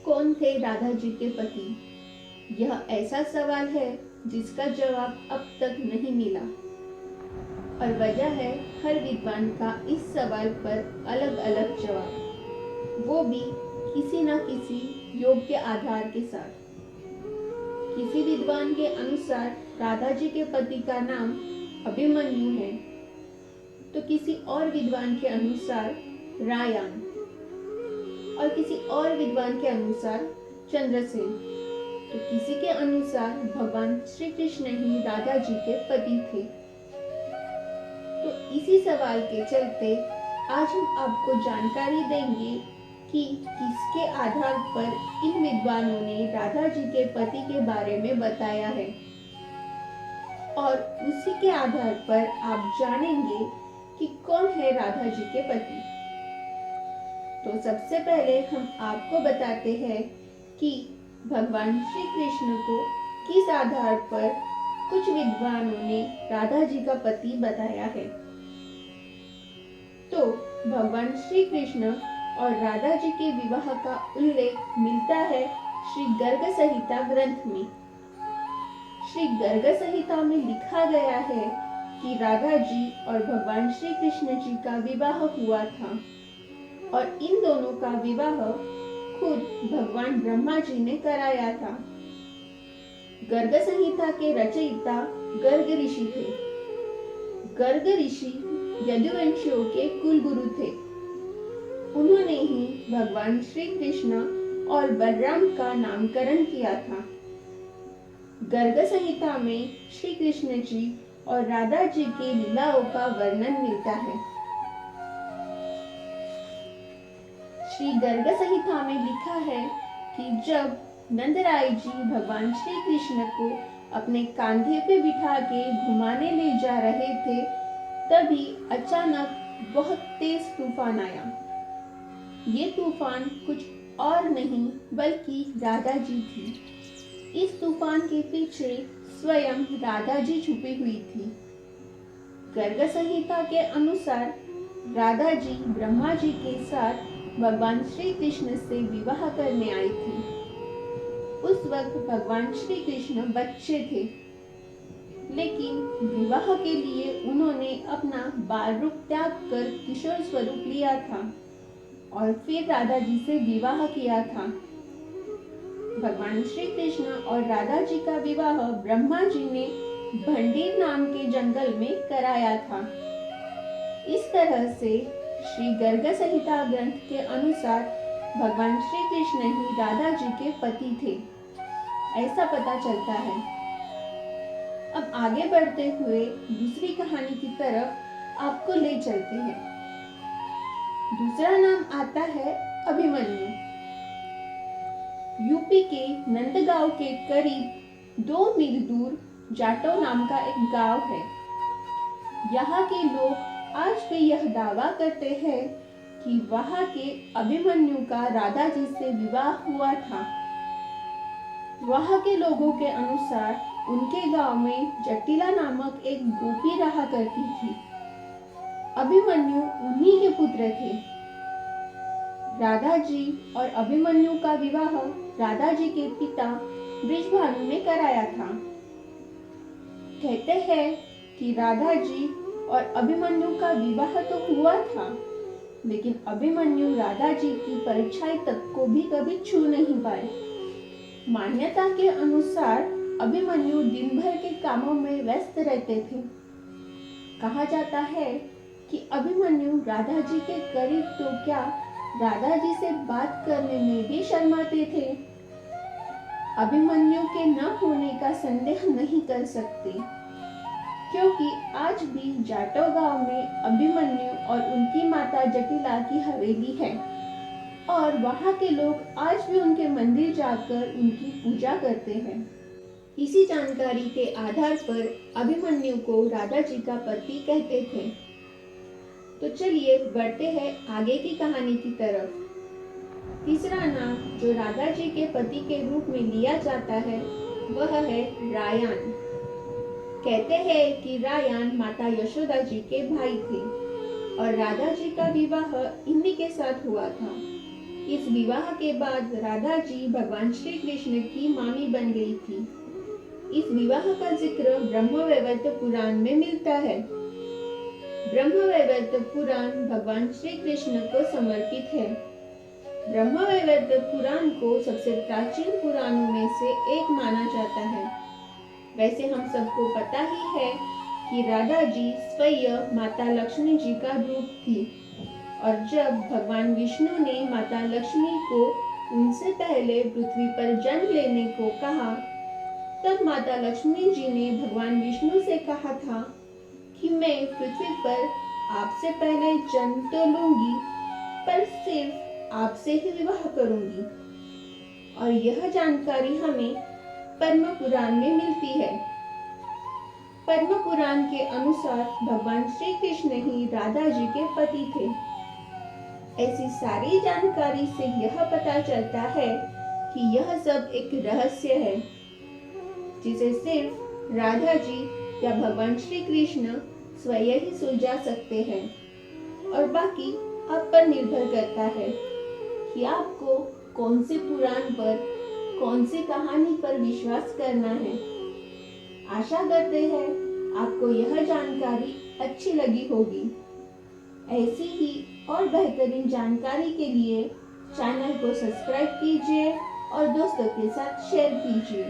कौन थे राधा जी के पति? यह ऐसा सवाल है जिसका जवाब अब तक नहीं मिला, और वजह है हर विद्वान का इस सवाल पर अलग अलग जवाब, वो भी किसी न किसी योग के आधार के साथ। किसी विद्वान के अनुसार राधा जी के पति का नाम अभिमन्यु है, तो किसी और विद्वान के अनुसार रायन, और किसी और विद्वान के अनुसार चंद्रसेन, तो किसी के अनुसार भगवान श्री कृष्ण ही राधा जी के पति थे। तो इसी सवाल के चलते आज हम आपको जानकारी देंगे कि किसके आधार पर इन विद्वानों ने राधा जी के पति के बारे में बताया है, और उसी के आधार पर आप जानेंगे कि कौन है राधा जी के पति। तो सबसे पहले हम आपको बताते हैं कि भगवान श्री कृष्ण को किस आधार पर कुछ विद्वानों ने राधा जी का पति बताया है। तो भगवान श्री कृष्ण और राधा जी के विवाह का उल्लेख मिलता है श्री गर्ग संहिता ग्रंथ में। श्री गर्ग संहिता में लिखा गया है कि राधा जी और भगवान श्री कृष्ण जी का विवाह हुआ था, और इन दोनों का विवाह खुद भगवान ब्रह्मा जी ने कराया था। गर्ग संहिता के रचयिता गर्ग ऋषि थे। गर्ग ऋषि यदुवंशियों के कुलगुरु थे। उन्होंने ही भगवान श्री कृष्ण और बलराम का नामकरण किया था। गर्ग संहिता में श्री कृष्ण जी और राधा जी की लीलाओं का वर्णन मिलता है। श्री गर्ग संहिता में लिखा है कि जब नंदराय जी भगवान श्री कृष्ण को अपने कांधे पे बिठा के घुमाने ले जा रहे थे, तभी अचानक बहुत तेज तूफान आया। ये तूफान कुछ और नहीं बल्कि राधा जी थी। इस तूफान के पीछे स्वयं राधा जी छुपी हुई थी। गर्ग संहिता के अनुसार राधा जी ब्रह्मा जी के साथ भगवान श्री कृष्ण से विवाह करने आई थी। उस वक्त भगवान श्री कृष्ण बच्चे थे, लेकिन विवाह के लिए उन्होंने अपना बाल रूप त्याग कर किशोर स्वरूप लिया था और फिर राधा जी से विवाह किया था। भगवान श्री कृष्ण और राधा जी का विवाह ब्रह्मा जी ने भंडीर नाम के जंगल में कराया था। इस तरह से श्री गर्ग संहिता ग्रंथ के अनुसार भगवान श्री कृष्ण ही राधा जी के पति थे, ऐसा पता चलता है। अब आगे बढ़ते हुए दूसरी कहानी की तरफ आपको ले चलते हैं। दूसरा नाम आता है अभिमन्यु। यूपी के नंदगांव के करीब 2 मील दूर जाटो नाम का एक गांव है। यहाँ के लोग आज भी यह दावा करते हैं कि वहाँ के अभिमन्यु का राधा जी से विवाह हुआ था। वहाँ के लोगों के अनुसार उनके गांव में जटिला नामक एक गोपी रहा करती थी। अभिमन्यु उन्हीं के पुत्र थे। राधा जी और अभिमन्यु का विवाह राधा जी के पिता बृषभानु ने कराया था। कहते हैं कि राधा जी और अभिमन्यु का विवाह तो हुआ था, लेकिन अभिमन्यु राधा जी की परछाई तक को भी कभी छू नहीं पाए। मान्यता के अनुसार अभिमन्यु दिन भर के कामों में व्यस्त रहते थे। कहा जाता है कि अभिमन्यु राधा जी के करीब तो क्या, राधा जी से बात करने में भी शर्माते थे। अभिमन्यु के न होने का संदेह नहीं कर सकते, क्योंकि आज भी जाटो गांव में अभिमन्यु और उनकी माता जटिला की हवेली है, और वहां के लोग आज भी उनके मंदिर जाकर उनकी पूजा करते हैं। इसी जानकारी के आधार पर अभिमन्यु को राधा जी का पति कहते थे। तो चलिए बढ़ते हैं आगे की कहानी की तरफ। तीसरा नाम जो राधा जी के पति के रूप में लिया जाता है वह है रायन। कहते हैं कि रायन माता यशोदा जी के भाई थे और राधा जी का विवाह इन्हीं के साथ हुआ था। इस विवाह के बाद राधा जी भगवान श्री कृष्ण की मामी बन गई थी। इस विवाह का जिक्र ब्रह्मवैवर्त पुराण में मिलता है। ब्रह्मवैवर्त पुराण भगवान श्री कृष्ण को समर्पित है। ब्रह्मवैवर्त पुराण को सबसे प्राचीन पुराणों में से एक माना जाता है। वैसे हम सबको पता ही है कि राधा जी स्वयं माता लक्ष्मी जी का रूप थी, और जब भगवान विष्णु ने माता लक्ष्मी को उनसे पहले पृथ्वी पर जन्म लेने को कहा, तब माता लक्ष्मी जी ने भगवान विष्णु से कहा था कि मैं पृथ्वी पर आपसे पहले जन्म तो लूंगी, पर सिर्फ आपसे ही विवाह करूंगी। और यह जानकारी हमें पद्म पुराण में मिलती है। पद्म पुराण के अनुसार भगवान श्री कृष्ण ही राधा जी के पति थे। ऐसी सारी जानकारी से यह पता चलता है कि यह सब एक रहस्य है, जिसे सिर्फ राधा जी या भगवान श्री कृष्ण स्वयं ही सुलझा सकते हैं, और बाकी आप पर निर्भर करता है कि आपको कौन से पुराण पर, कौन सी कहानी पर विश्वास करना है। आशा करते हैं आपको यह जानकारी अच्छी लगी होगी। ऐसी ही और बेहतरीन जानकारी के लिए चैनल को सब्सक्राइब कीजिए और दोस्तों के साथ शेयर कीजिए।